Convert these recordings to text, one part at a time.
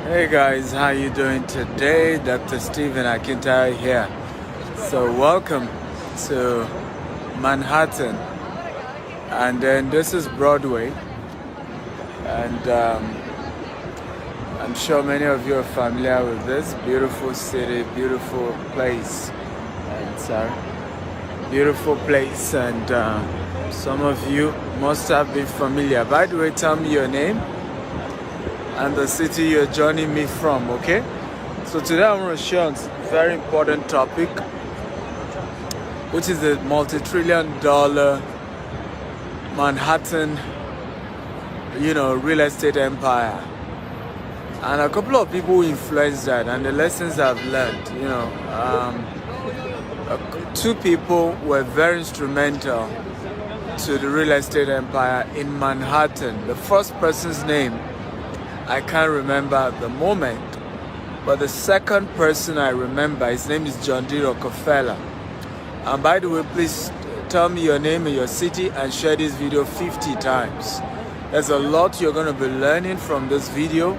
Hey guys, how you doing today? Dr. Stephen Akintayo here. So welcome to Manhattan, and then this is Broadway, and I'm sure many of you are familiar with this beautiful city, beautiful place, and beautiful place, and some of you must have been familiar. By the way, tell me your name and the city you're joining me from, okay? So today I'm going to share a very important topic, which is the multi-trillion-dollar Manhattan, real estate empire. And a couple of people influenced that, and the lessons I've learned, two people were very instrumental to the real estate empire in Manhattan. The first person's name I can't remember at the moment, but the second person I remember, his name is John D. Rockefeller. And by the way, please tell me your name and your city and share this video 50 times. There's a lot you're going to be learning from this video,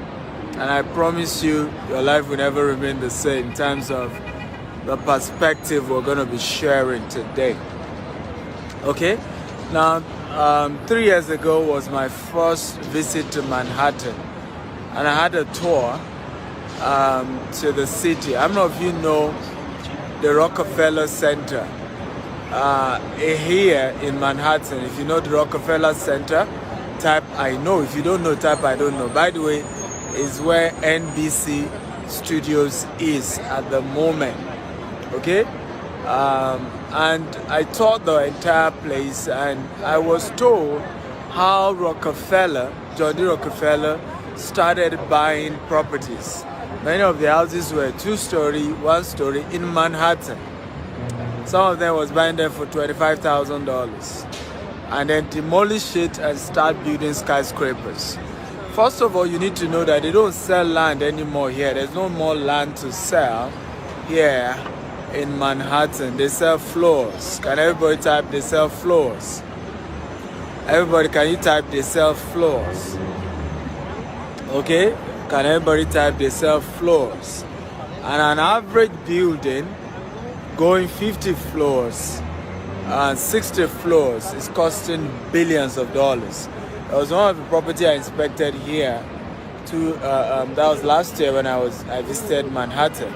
and I promise you, your life will never remain the same in terms of the perspective we're going to be sharing today. Okay? Now, 3 years ago was my first visit to Manhattan. And I had a tour to the city. I don't know if you know the Rockefeller Center here in Manhattan. If you know the Rockefeller Center, type I know. If you don't know, type I don't know. By the way, is where NBC Studios is at the moment. Okay? And I toured the entire place, and I was told how John D. Rockefeller, started buying properties. Many of the houses were 2-story, 1-story in Manhattan. Some of them was buying them for $25,000 and then demolish it and start building skyscrapers. First of all, you need to know that they don't sell land anymore here. There's no more land to sell here in Manhattan. They sell floors. Can everybody type they sell floors? Everybody, can you type they sell floors? Okay, can everybody type they sell floors? And an average building going 50 floors and 60 floors is costing billions of dollars. There was one of the property I inspected here that was last year when I visited Manhattan.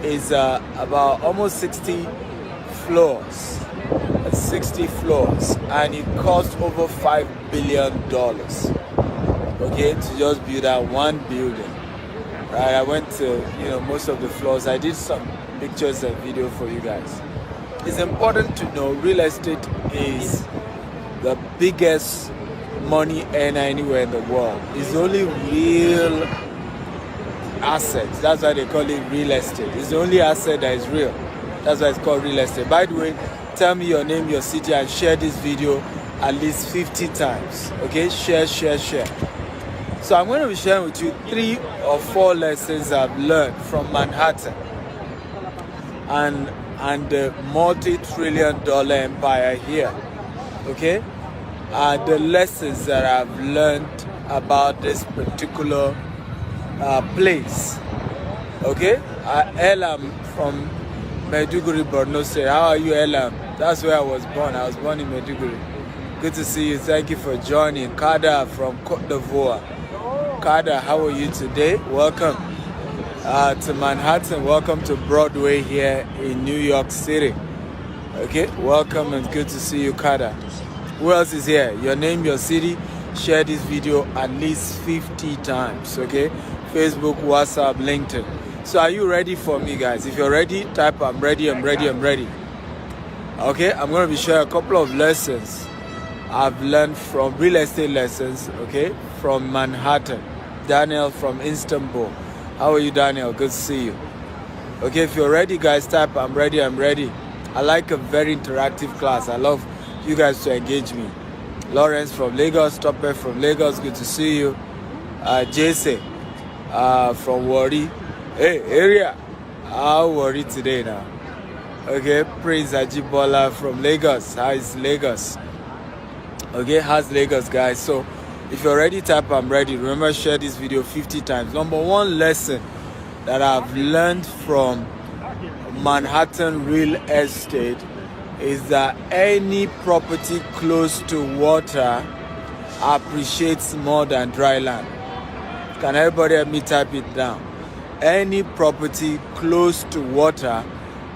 Is about almost 60 floors. 60 floors, and it cost over $5 billion. Okay, to just build that one building. Right, I went to most of the floors. I did some pictures and video for you guys. It's important to know real estate is the biggest money earner anywhere in the world. It's the only real asset. That's why they call it real estate. It's the only asset that is real. That's why it's called real estate. By the way, tell me your name, your city, and share this video at least 50 times. Okay, share. So I'm going to be sharing with you 3 or 4 lessons I've learned from Manhattan and the multi-trillion-dollar empire here. Okay, the lessons that I've learned about this particular place. Okay, Elam from Maiduguri, Borno State. How are you, Elam? That's where I was born. I was born in Maiduguri. Good to see you. Thank you for joining. Kada from Côte d'Ivoire. Kada, how are you today? Welcome to Manhattan. Welcome to Broadway here in New York City. Okay, welcome and good to see you, Kada. Who else is here? Your name, your city. Share this video at least 50 times. Okay, Facebook, WhatsApp, LinkedIn. So are you ready for me, guys? If you're ready, type I'm ready. Okay, I'm going to be sharing a couple of lessons I've learned from real estate lessons, okay, from Manhattan. Daniel from Istanbul. How are you, Daniel? Good to see you. Okay, if you're ready, guys, type I'm ready. I like a very interactive class. I love you guys to engage me. Lawrence from Lagos, Topper from Lagos, good to see you. Jesse from Wari. Hey, area. How Wari today now? Okay, Prince Ajibola from Lagos. How is Lagos? Okay, how's Lagos, guys? So If you're ready, type I'm ready. Remember, share this video 50 times. Number one lesson that I've learned from Manhattan real estate is that any property close to water appreciates more than dry land. Can everybody help me type it down? Any property close to water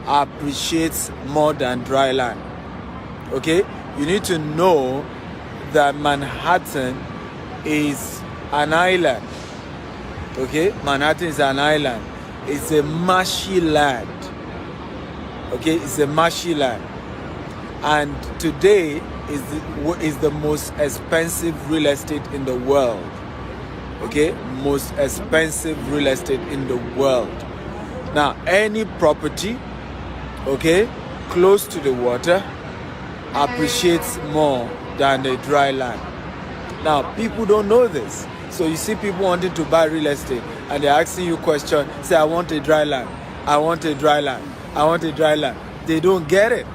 appreciates more than dry land. Okay? You need to know that Manhattan is an island. Okay? Manhattan is an island. It's a marshy land. Okay? It's a marshy land. And today is the most expensive real estate in the world. Okay? Most expensive real estate in the world. Now, any property, okay, close to the water appreciates more than the dry land. Now, people don't know this. So you see people wanting to buy real estate and they're asking you questions, say, I want a dry land, I want a dry land, I want a dry land. They don't get it.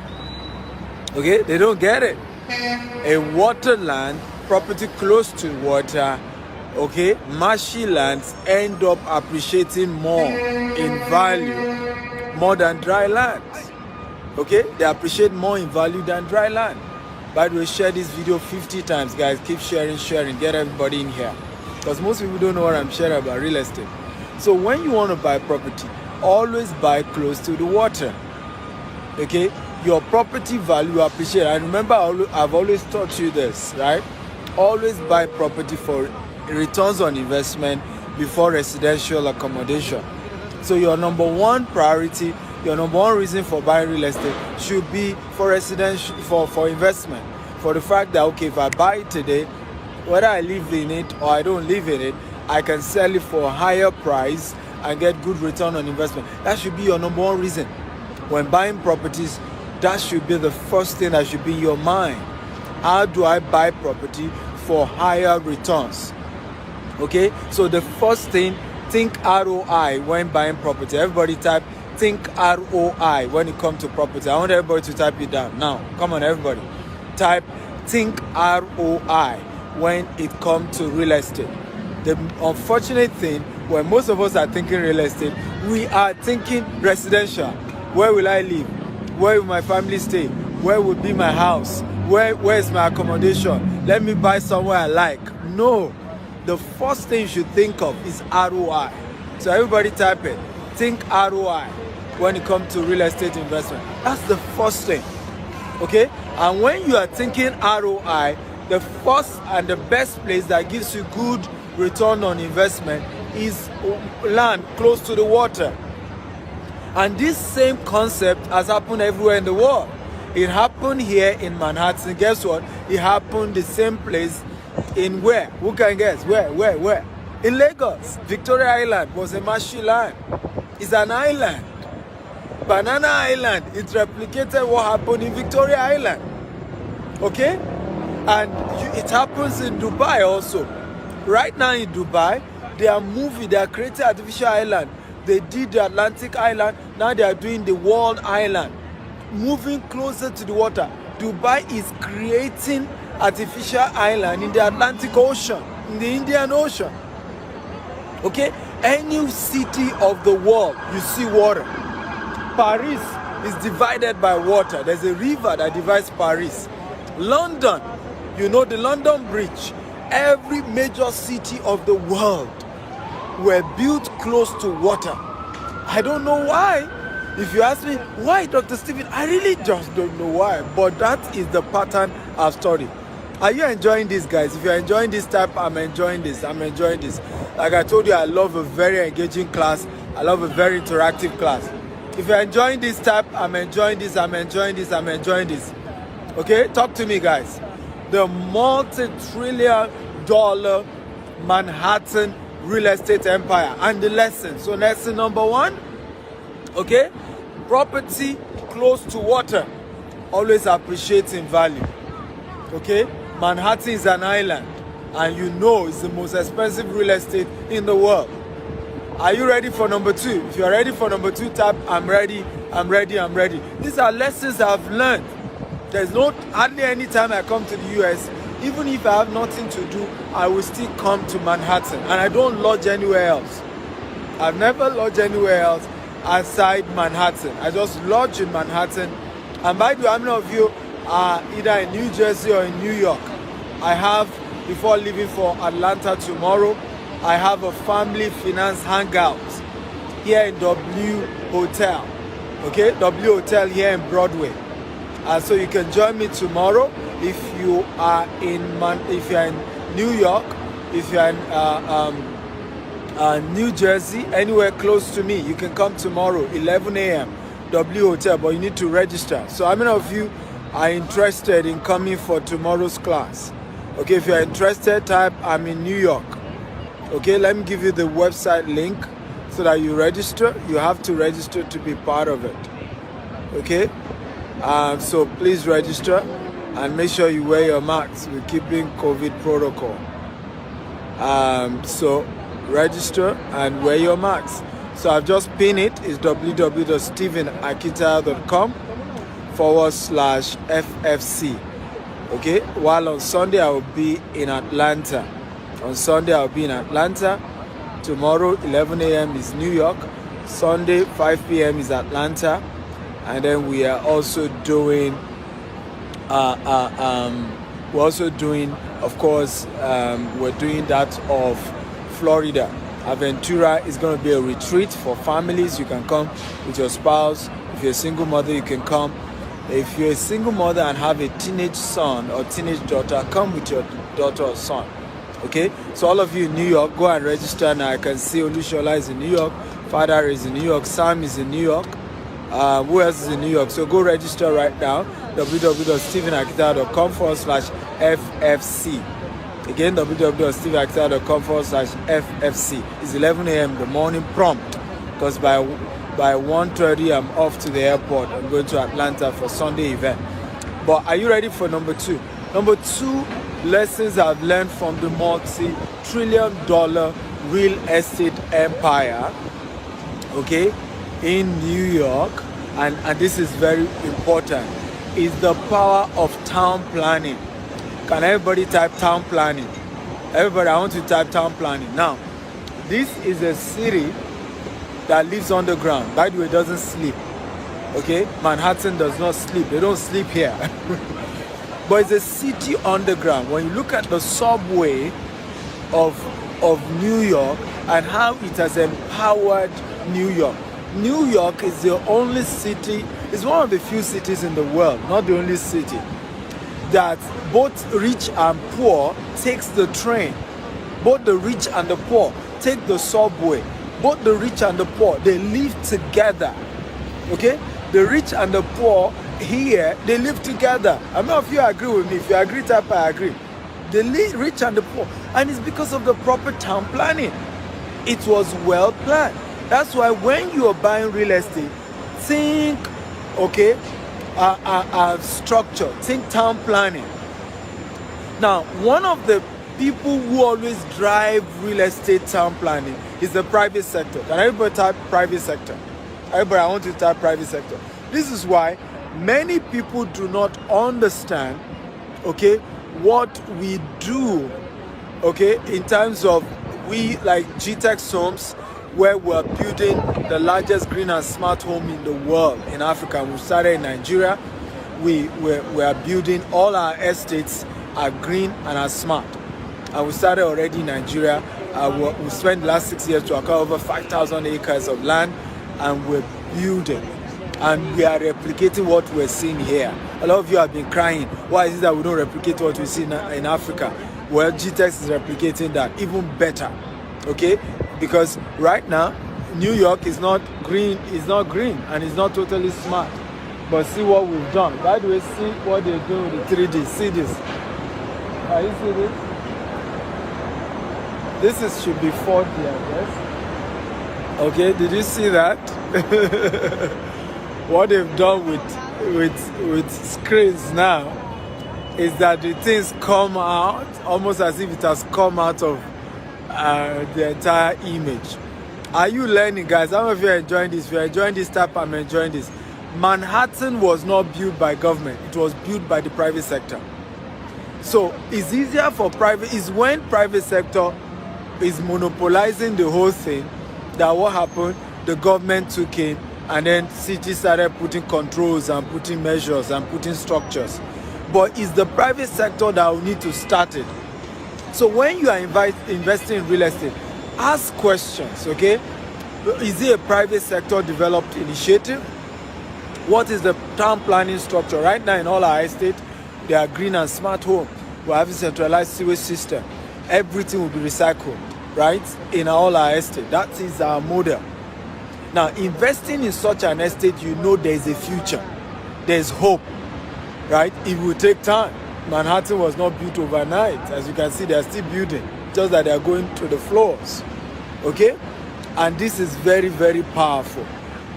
Okay, they don't get it. A water land, property close to water, okay, marshy lands end up appreciating more in value, more than dry lands. Okay, they appreciate more in value than dry land. By the way, share this video 50 times, guys. Keep sharing, get everybody in here. Because most people don't know what I'm sharing about real estate. So when you want to buy property, always buy close to the water. Okay, your property value appreciate. And remember, I've always taught you this, right? Always buy property for returns on investment before residential accommodation. So your number one priority, your number one reason for buying real estate should be for residential, for investment. For the fact that, okay, if I buy it today, whether I live in it or I don't live in it, I can sell it for a higher price and get good return on investment. That should be your number one reason. When buying properties, that should be the first thing that should be in your mind. How do I buy property for higher returns? Okay, so the first thing, think ROI when buying property. Everybody type think ROI when it comes to property. I want everybody to type it down. Now, come on everybody. Type think ROI when it comes to real estate. The unfortunate thing, when most of us are thinking real estate, we are thinking residential. Where will I live? Where will my family stay? Where will be my house? Where is my accommodation? Let me buy somewhere I like. No. The first thing you should think of is ROI. So everybody type it. Think ROI when it comes to real estate investment. That's the first thing. Okay? And when you are thinking ROI, the first and the best place that gives you good return on investment is land close to the water. And this same concept has happened everywhere in the world. It happened here in Manhattan. Guess what? It happened the same place in where? Who can guess? Where? In Lagos. Victoria Island was a marshy land. It's an island. Banana Island. It replicated what happened in Victoria Island. Okay? And it happens in Dubai also. Right now in Dubai, they are creating artificial island. They did the Atlantic Island. Now they are doing the World Island. Moving closer to the water. Dubai is creating artificial island in the Atlantic Ocean, in the Indian Ocean. Okay? Any city of the world, you see water. Paris is divided by water. There's a river that divides Paris. London, you know the London Bridge. Every major city of the world were built close to water. I don't know why. If you ask me, why, Dr. Stephen? I really just don't know why. But that is the pattern I've studied. Are you enjoying this, guys? If you're enjoying this type, I'm enjoying this. I'm enjoying this. Like I told you, I love a very engaging class. I love a very interactive class. If you're enjoying this type, I'm enjoying this. I'm enjoying this. I'm enjoying this. Okay? Talk to me, guys. The multi-trillion dollar Manhattan real estate empire and the lesson. So lesson number one, okay? Property close to water always appreciates in value. Okay? Manhattan is an island and you know it's the most expensive real estate in the world. Are you ready for number two? If you're ready for number two, type I'm ready, I'm ready, I'm ready. These are lessons I've learned. There's hardly any time I come to the US, Even if I have nothing to do, I will still come to Manhattan, and I don't lodge anywhere else. I've never lodged anywhere else outside Manhattan. I just lodge in Manhattan. And by the way, how many of you are either in New Jersey or in New York? I have, before leaving for Atlanta tomorrow, I have a family finance hangout here in W Hotel. Okay, W Hotel here in Broadway. So you can join me tomorrow if you are in New York, if you are in New Jersey, anywhere close to me. You can come tomorrow, 11 a.m. W Hotel, but you need to register. So how many of you are interested in coming for tomorrow's class? Okay, if you're interested, type I'm in New York. Okay, let me give you the website link so that you register. You have to register to be part of it. Okay, so please register and make sure you wear your masks. We're keeping COVID protocol. So register and wear your masks. So I've just pinned it. It's www.stevenakintayo.com/FFC. Okay, while on Sunday I will be in Atlanta. On Sunday I'll be in Atlanta. Tomorrow 11 a.m. is New York. Sunday 5 p.m. is Atlanta. And then we are also doing of course, we're doing that of Florida. Aventura is going to be a retreat for families. You can come with your spouse. If you're a single mother, you can come. If you're a single mother and have a teenage son or teenage daughter, come with your daughter or son. Okay? So all of you in New York, go and register now. I can see Olushola is in New York. Father is in New York. Sam is in New York. Who else is in New York? So go register right now. www.stevenakintayo.com/FFC. Again, www.stevenakintayo.com/FFC. It's 11 a.m. the morning prompt, because by 1:30 I'm off to the airport. I'm going to Atlanta for Sunday event. But are you ready for number 2? Number 2 lessons I've learned from the multi-trillion-dollar real estate empire, okay, in New York, and this is very important, is the power of town planning. Can everybody type town planning? Everybody, I want to type town planning. Now, this is a city that lives underground. By the way, it doesn't sleep. Okay? Manhattan does not sleep. They don't sleep here. But it's a city underground. When you look at the subway of New York and how it has empowered New York. New York is the only city, it's one of the few cities in the world, not the only city, that both rich and poor takes the train. Both the rich and the poor take the subway. Both the rich and the poor, they live together. Okay? The rich and the poor here, they live together. How many of you agree with me? If you agree, type I agree. The rich and the poor. And it's because of the proper town planning. It was well planned. That's why when you are buying real estate, think, okay, structure, think town planning. Now, one of the people who always drive real estate town planning is the private sector. Can everybody type private sector? Everybody, I want to type private sector. This is why many people do not understand, okay, what we do, okay, in terms of we like GTEX Homes, where we're building the largest green and smart home in the world in Africa. We started in Nigeria. We are building all our estates are green and are smart. And we started already in Nigeria. We spent the last 6 years to acquire over 5,000 acres of land, and we're building. And we are replicating what we're seeing here. A lot of you have been crying, why is it that we don't replicate what we see in Africa? Well, GTEX is replicating that even better, okay? Because right now, New York is not green, and it's not totally smart. But see what we've done. By the way, see what they're doing with the 3D. See this. Can you see this? This should be 4D, I guess. Okay, did you see that? What they've done with screens now is that the things come out almost as if it has come out of the entire image. Are you learning, guys? Some of you are enjoying this. If you're enjoying this type, I'm enjoying this. Manhattan was not built by government. It was built by the private sector. So it's easier for private, is when private sector is monopolizing the whole thing, that what happened, the government took in, and then cities started putting controls and putting measures and putting structures. But it's the private sector that will need to start it. So when you are investing in real estate, ask questions, okay? Is it a private sector developed initiative? What is the town planning structure? Right now in all our estates, they are green and smart home. We have a centralized sewage system. Everything will be recycled, right? In all our estate. That is our model. Now, investing in such an estate, you know there's a future. There's hope, right? It will take time. Manhattan was not built overnight. As you can see, they're still building. Just that they're going to the floors, okay? And this is very, very powerful.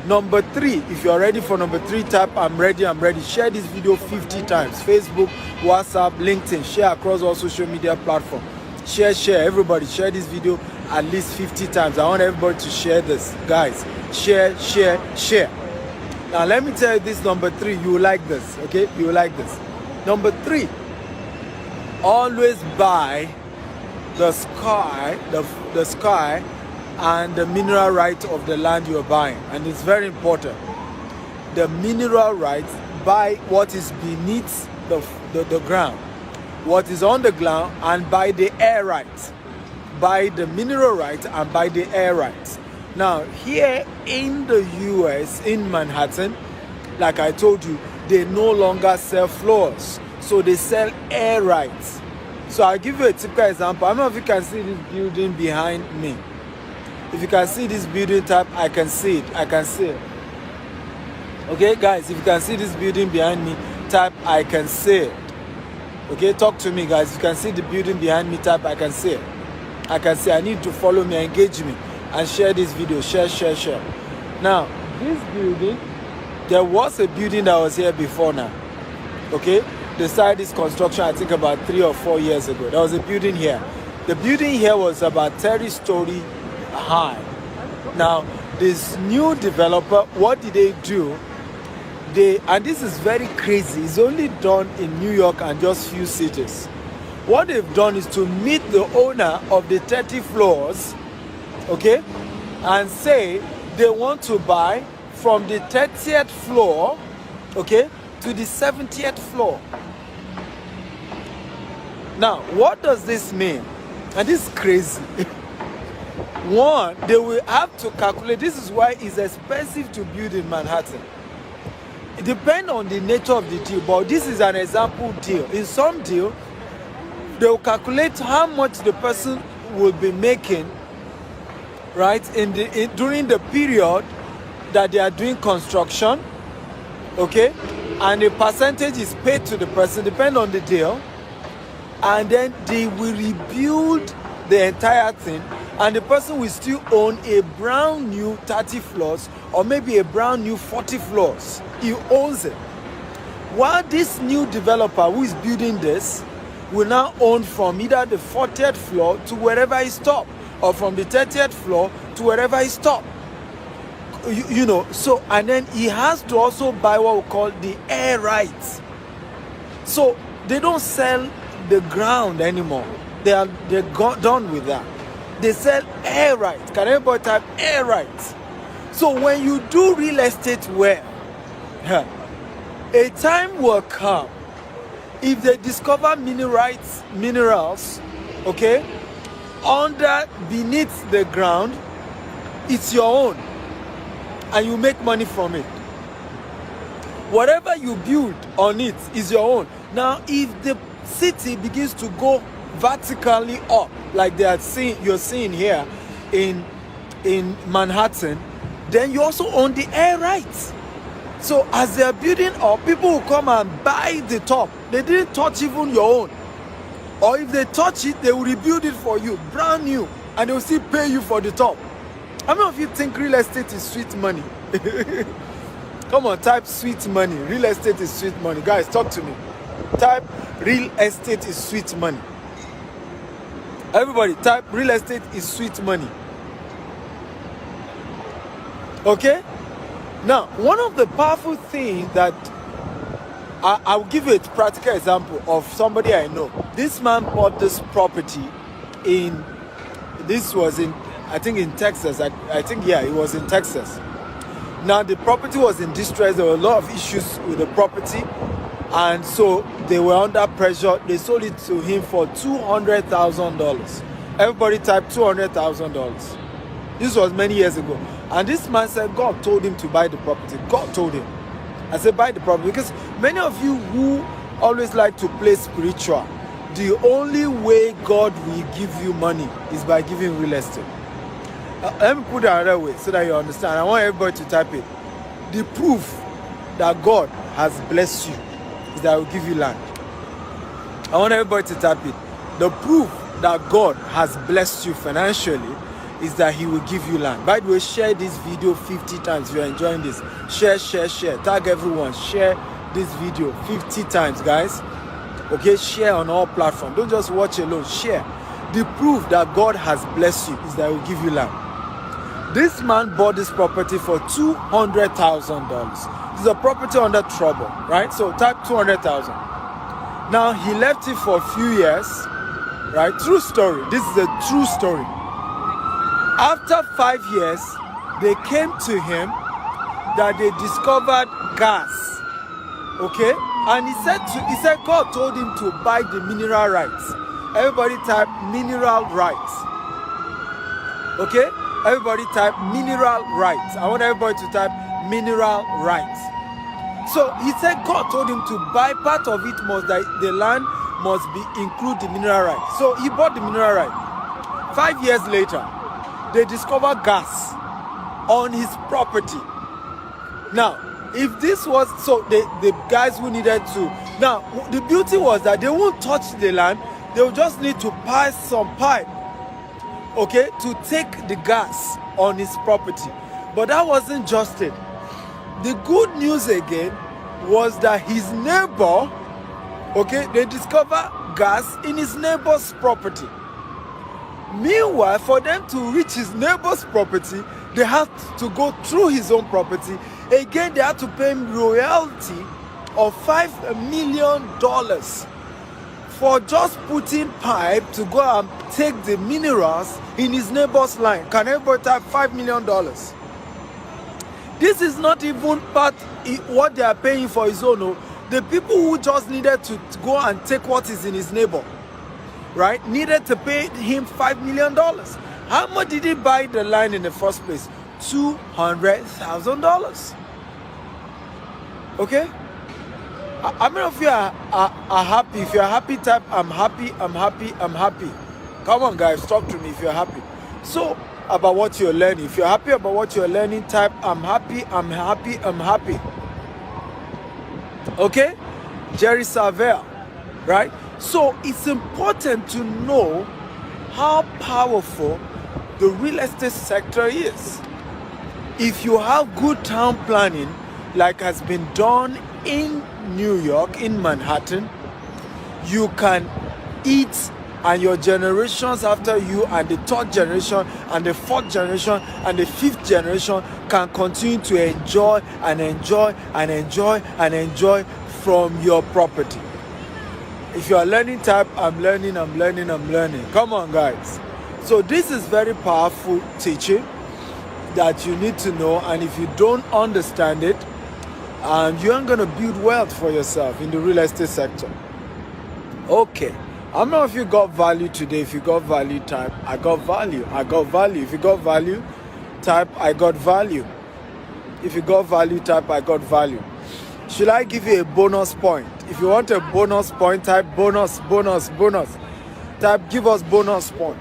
Number 3, if you're ready for number 3, type I'm ready, I'm ready. Share this video 50 times. Facebook, WhatsApp, LinkedIn. Share across all social media platforms. Share. Everybody share this video at least 50 times. I want everybody to share this. Guys, share. Now, let me tell you this number 3. You will like this, okay? You will like this. Number 3, always buy the sky, the sky and the mineral right of the land you're buying. And it's very important. The mineral rights, buy what is beneath the ground, what is on the ground, and buy the air rights. Buy the mineral rights and buy the air rights. Now, here in the US, in Manhattan, like I told you, they no longer sell floors. So they sell air rights. So I'll give you a typical example. I don't know if you can see this building behind me. If you can see this building type, I can see it. I can see it. Okay, guys, if you can see this building behind me, type I can see it. Okay, talk to me, guys. If you can see the building behind me, type I can see it. I can see. I need to follow me, engage me, and share this video. Share. Now, this building, there was a building that was here before now. Okay, they started this construction, I think, about 3 or 4 years ago. There was a building here. The building here was about 30-story high. Now, this new developer, what did they do? And this is very crazy. It's only done in New York and just few cities. What they've done is to meet the owner of the 30 floors, okay, and say they want to buy from the 30th floor, okay, to the 70th floor. Now, what does this mean? And this is crazy. One, they will have to calculate. This is why it's expensive to build in Manhattan. It depends on the nature of the deal, but this is an example deal. In some deal, they will calculate how much the person will be making, right, during the period that they are doing construction, okay, and the percentage is paid to the person, depending on the deal, and then they will rebuild the entire thing, and the person will still own a brand new 30 floors or maybe a brand new 40 floors. He owns it. While this new developer who is building this will now own from either the 40th floor to wherever he stopped, or from the 30th floor to wherever he stopped. You know, so, and then he has to also buy what we call the air rights. So they don't sell the ground anymore. They're done with that. They sell air rights. Can everybody type air rights? So when you do real estate well, a time will come, if they discover minerals, okay, beneath the ground, it's your own, and you make money from it. Whatever you build on it is your own. Now, if the city begins to go vertically up, like you're seeing here in Manhattan, then you also own the air rights. So as they're building up, people will come and buy the top. They didn't touch even your own. Or if they touch it, they will rebuild it for you, brand new, and they will still pay you for the top. How many of you think real estate is sweet money? Come on, type sweet money. Real estate is sweet money. Guys, talk to me. Type real estate is sweet money. Everybody, type real estate is sweet money. Okay? Now, one of the powerful things that I'll give you a practical example of somebody I know. This man bought this property this was in, I think in Texas. I think, yeah, it was in Texas. Now the property was in distress. There were a lot of issues with the property. And so they were under pressure. They sold it to him for $200,000. Everybody typed $200,000. This was many years ago. And this man said God told him to buy the property. God told him. I said buy the property, because many of you who always like to play spiritual, the only way God will give you money is by giving real estate. Let me put it another way so that you understand. I want everybody to type it. The proof that God has blessed you is that He will give you land. I want everybody to type it. The proof that God has blessed you financially is that He will give you land. By the way, share this video 50 times if you're enjoying this. Share. Tag everyone. Share this video 50 times, guys. Okay, share on all platforms. Don't just watch alone. Share. The proof that God has blessed you is that He will give you land. This man bought this property for $200,000. This is a property under trouble, right? So type 200,000. Now he left it for a few years, right? True story. This is a true story. After 5 years, they came to him that they discovered gas. Okay? And he said God told him to buy the mineral rights. Everybody type mineral rights. Okay? Everybody type mineral rights. I want everybody to type mineral rights. So he said God told him to buy part of it, the land must be include the mineral rights. So he bought the mineral right. 5 years later, they discovered gas on his property. Now, if this was, so the guys who needed to, now the beauty was that they won't touch the land, they will just need to pass some pipe, okay, to take the gas on his property. But that wasn't just it. The good news again was that his neighbor, okay, they discovered gas in his neighbor's property. Meanwhile, for them to reach his neighbor's property, they had to go through his own property. Again, they had to pay him royalty of $5 million for just putting pipe to go and take the minerals in his neighbor's line. Can everybody type $5 million? This is not even part what they are paying for his own. The people who just needed to go and take what is in his neighbor, right, needed to pay him $5 million. How much did he buy the land in the first place? $200,000. Okay? How many of you are happy? If you're happy, type I'm happy, I'm happy, I'm happy. Come on, guys, talk to me if you're happy. So, about what you're learning. If you're happy about what you're learning, type I'm happy, I'm happy, I'm happy. Okay? Jerry Savelle, right? So it's important to know how powerful the real estate sector is. If you have good town planning, like has been done in New York, in Manhattan, you can eat, and your generations after you, and the third generation, and the fourth generation, and the fifth generation can continue to enjoy and enjoy and enjoy and enjoy from your property. If you are learning, type I'm learning, I'm learning, I'm learning. Come on, guys. So this is very powerful teaching that you need to know, and if you don't understand it, you aren't going to build wealth for yourself in the real estate sector. Okay. I don't know if you got value today. If you got value, type I got value. I got value. If you got value, type I got value. If you got value, type I got value. Should I give you a bonus point? If you want a bonus point, type bonus. Type give us bonus point.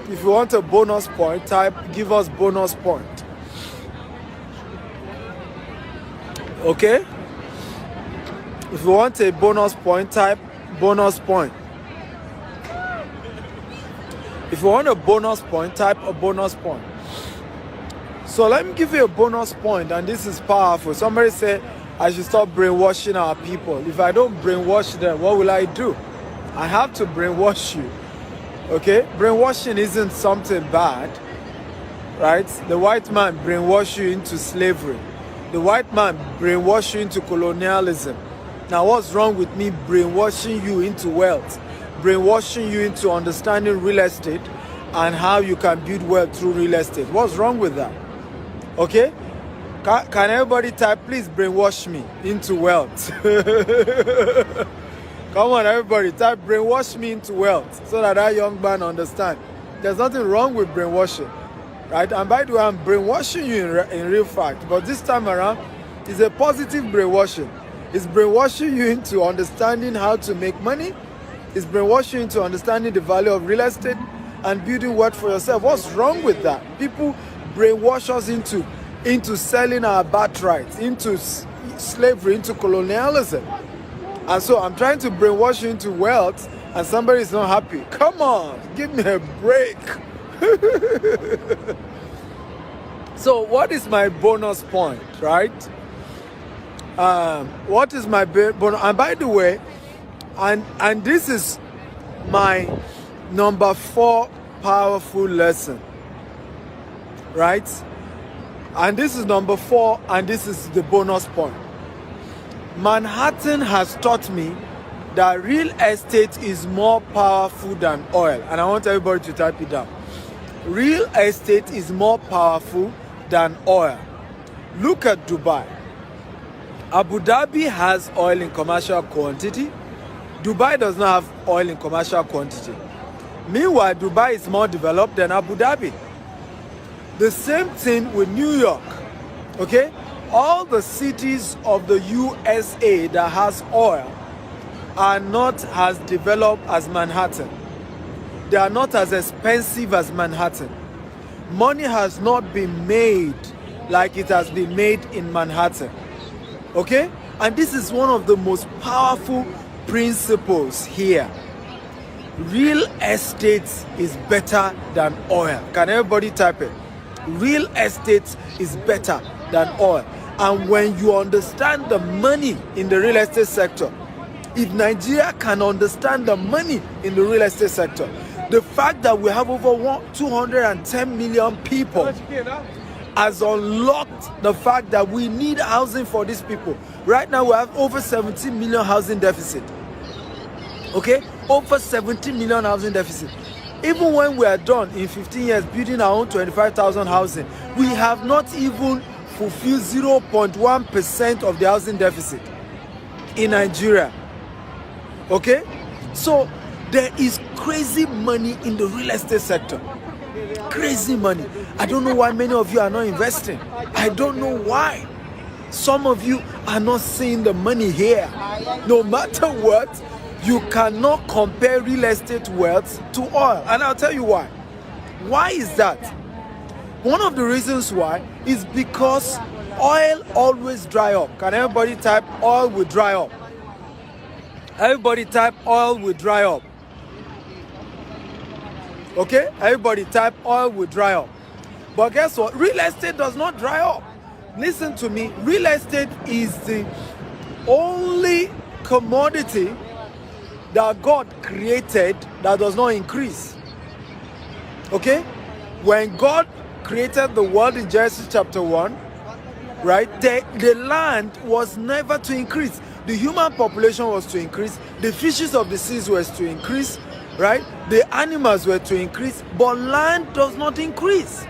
If you want a bonus point, type give us bonus point. Okay? If you want a bonus point, type bonus point. If you want a bonus point, type a bonus point. So let me give you a bonus point, and this is powerful. Somebody said I should stop brainwashing our people. If I don't brainwash them, what will I do? I have to brainwash you. Okay? Brainwashing isn't something bad, right? The white man brainwashed you into slavery. The white man brainwashed you into colonialism. Now, what's wrong with me brainwashing you into wealth, brainwashing you into understanding real estate and how you can build wealth through real estate? What's wrong with that? Okay? Can everybody type, please brainwash me into wealth? Come on, everybody, type brainwash me into wealth so that young man understand. There's nothing wrong with brainwashing, right? And by the way, I'm brainwashing you in real fact, but this time around, it's a positive brainwashing. It's brainwashing you into understanding how to make money. It's brainwashing you into understanding the value of real estate and building wealth for yourself. What's wrong with that? People brainwash us into selling our birthrights, into slavery, into colonialism. And so I'm trying to brainwash you into wealth and somebody is not happy. Come on, give me a break. So what is my bonus point, right? What is my bonus? And by the way, and this is my number 4 powerful lesson, right? And this is number 4, and this is the bonus point. Manhattan has taught me that real estate is more powerful than oil. And I want everybody to type it down. Real estate is more powerful than oil. Look at Dubai. Abu Dhabi has oil in commercial quantity. Dubai does not have oil in commercial quantity. Meanwhile, Dubai is more developed than Abu Dhabi. The same thing with New York, okay? All the cities of the USA that has oil are not as developed as Manhattan. They are not as expensive as Manhattan. Money has not been made like it has been made in Manhattan, okay? And this is one of the most powerful principles here. Real estate is better than oil. Can everybody type it? Real estate is better than oil. And when you understand the money in the real estate sector, if Nigeria can understand the money in the real estate sector, the fact that we have over 210 million people has unlocked the fact that we need housing for these people. Right now we have over 17 million housing deficit. Okay? Over 17 million housing deficit. Even when we are done in 15 years building our own 25,000 housing, we have not even fulfilled 0.1% of the housing deficit in Nigeria. Okay? So there is crazy money in the real estate sector. Crazy money. I don't know why many of you are not investing. I don't know why. Some of you are not seeing the money here. No matter what, you cannot compare real estate wealth to oil. And I'll tell you why. Why is that? One of the reasons why is because oil always dry up. Can everybody type oil will dry up? Everybody type oil will dry up. Okay? Everybody type oil will dry up. But guess what? Real estate does not dry up. Listen to me. Real estate is the only commodity that God created that does not increase. Okay? When God created the world in Genesis chapter 1, right, the land was never to increase. The human population was to increase. The fishes of the seas were to increase, right? The animals were to increase, but land does not increase.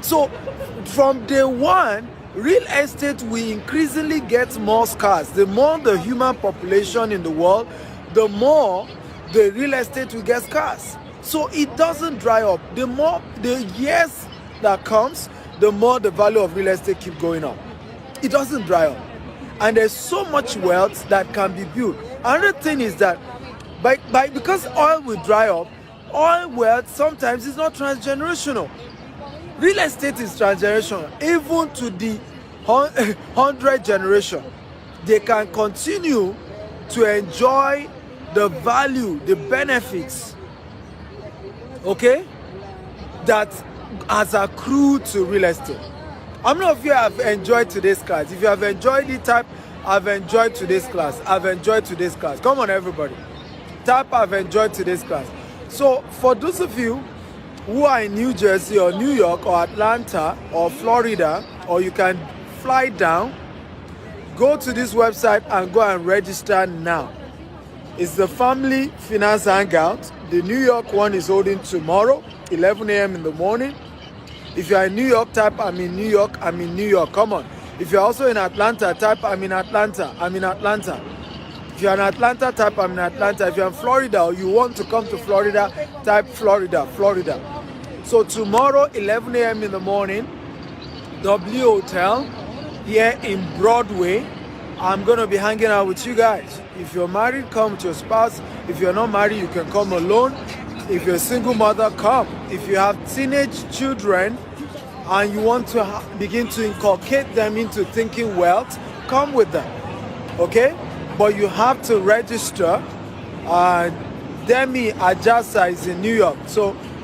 So from day one, real estate will increasingly get more scarce. The more the human population in the world, the more the real estate will get scarce. So it doesn't dry up. The more the years that comes, the more the value of real estate keep going up. It doesn't dry up. And there's so much wealth that can be built. Another thing is that because oil will dry up, oil wealth sometimes is not transgenerational. Real estate is transgenerational. Even to the 100th generation, they can continue to enjoy the value, the benefits, okay, that has accrued to real estate. How many of you have enjoyed today's class? If you have enjoyed it, type, I've enjoyed today's class. I've enjoyed today's class. Come on, everybody. Type, I've enjoyed today's class. So, for those of you who are in New Jersey or New York or Atlanta or Florida, or you can fly down, go to this website and go and register now. It's the Family Finance Hangout. The New York one is holding tomorrow, 11 a.m. in the morning. If you are in New York, type I'm in New York, I'm in New York. Come on. If you're also in Atlanta, type I'm in Atlanta, I'm in Atlanta. If you're in Atlanta, type I'm in Atlanta. If you're in Florida or you want to come to Florida, type Florida, Florida. So tomorrow, 11 a.m. in the morning, W Hotel here in Broadway. I'm going to be hanging out with you guys. If you're married, come with your spouse. If you're not married, you can come alone. If you're a single mother, come. If you have teenage children and you want to begin to inculcate them into thinking wealth, come with them. Okay? But you have to register. Demi Ajasa is in New York.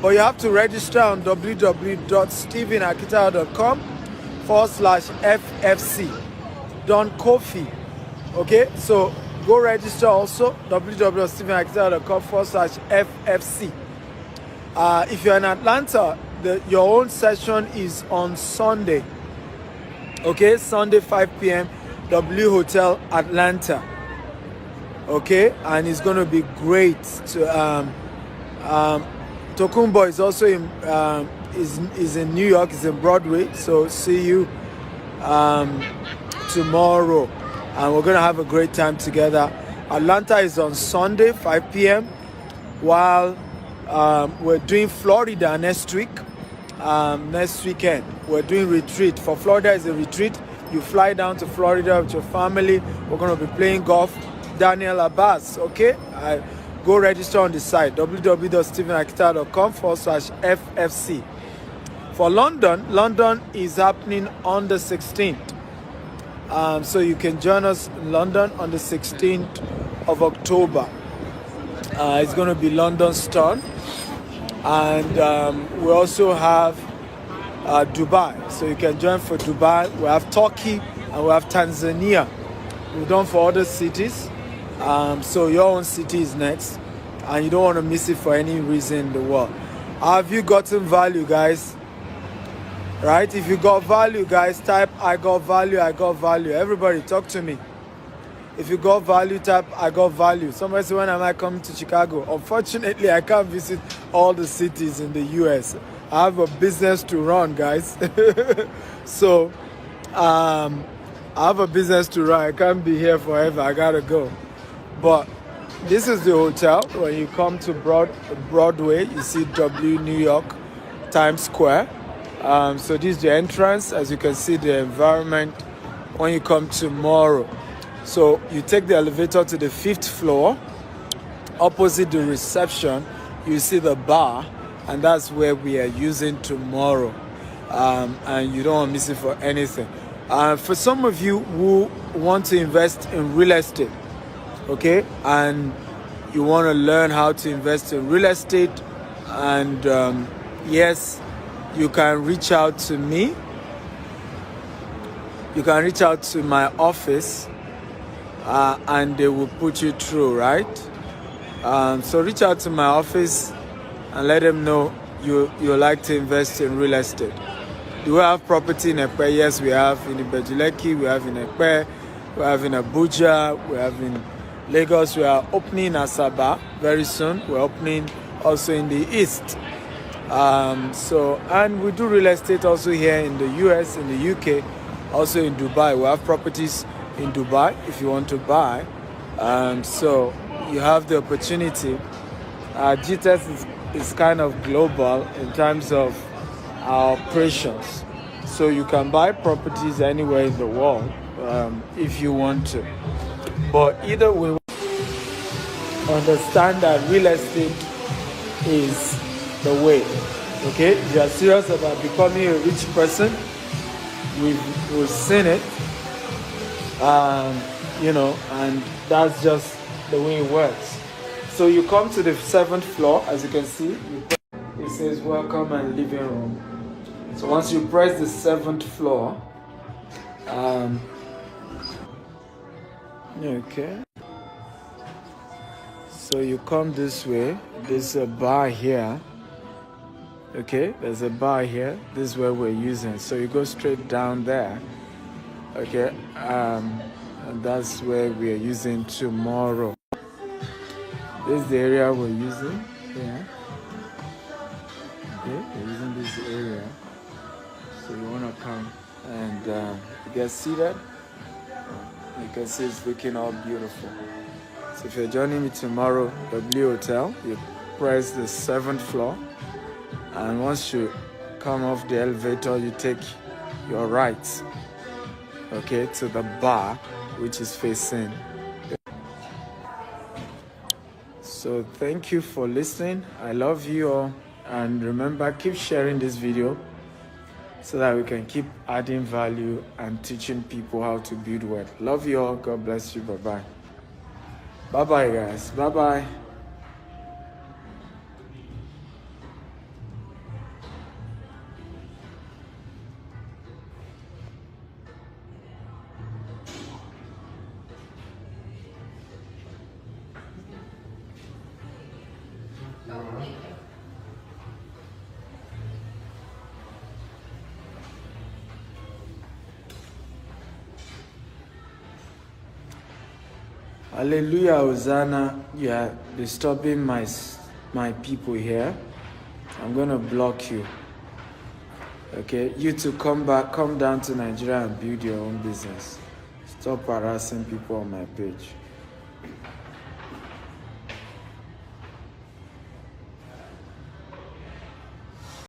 But you have to register on www.stephenakitayo.com/FFC. Don Kofi. Okay? So go register also, www.stephenakitayo.com/FFC. If you're in Atlanta, your own session is on Sunday. Okay? Sunday, 5 p.m., W Hotel, Atlanta. Okay? And it's going to be great. Tokumbo is also is in New York, is in Broadway. So see you tomorrow. And we're going to have a great time together. Atlanta is on Sunday, 5 p.m. While we're doing Florida next week. Next weekend, we're doing retreat. For Florida is a retreat. You fly down to Florida with your family. We're going to be playing golf. Daniel Abbas, okay? Go register on the site, www.stephenakitayo.com/FFC. For London is happening on the 16th. So you can join us in London on the 16th of October. It's going to be London Stone. And we also have Dubai. So you can join for Dubai. We have Turkey and we have Tanzania. We've done for other cities. So your own city is next. And you don't want to miss it for any reason in the world. Have you gotten value, guys? Right? If you got value, guys, type I got value, I got value. Everybody, talk to me. If you got value, type I got value. Somebody say, when am I coming to Chicago? Unfortunately, I can't visit all the cities in the US. I have a business to run, guys. So, I have a business to run. I can't be here forever. I gotta go. But this is the hotel. When you come to Broadway, you see W New York, Times Square. So this is the entrance. As you can see, the environment when you come tomorrow. So you take the elevator to the 5th floor. Opposite the reception, you see the bar, and that's where we are using tomorrow. And you don't want to miss it for anything. For some of you who want to invest in real estate, okay, and you want to learn how to invest in real estate, and yes, you can reach out to me. You can reach out to my office, and they will put you through, right? So reach out to my office and let them know you like to invest in real estate. Do we have property in Ekpe? Yes, we have in Ibejuleki, we have in Ekpe, we have in Abuja, we have in Lagos. We are opening in Asaba very soon. We're opening also in the East. And we do real estate also here in the US, in the UK, also in Dubai. We have properties in Dubai if you want to buy. So you have the opportunity. GTES is kind of global in terms of our operations. So you can buy properties anywhere in the world if you want to. But either way, understand that real estate is the way. Okay, if you are serious about becoming a rich person, we've seen it. And that's just the way it works. So you come to the 7th floor, as you can see, it says welcome and living room. So once you press the 7th floor, okay. So you come this way, there's a bar here. Okay, there's a bar here. This is where we're using. So you go straight down there. Okay, and that's where we are using tomorrow. This is the area we're using. Yeah. Okay, we're using this area. So you want to come and get seated. You can see it's looking all beautiful. So if you're joining me tomorrow, W Hotel, you press the 7th floor, and once you come off the elevator, you take your right, okay, to the bar, which is facing. So thank you for listening. I love you all, and remember, keep sharing this video so that we can keep adding value and teaching people how to build wealth. Love you all. God bless you. Bye-bye. Bye-bye, guys. Bye-bye. Hallelujah, Hosanna. You are disturbing my people here. I'm going to block you. Okay? You to come down to Nigeria and build your own business. Stop harassing people on my page.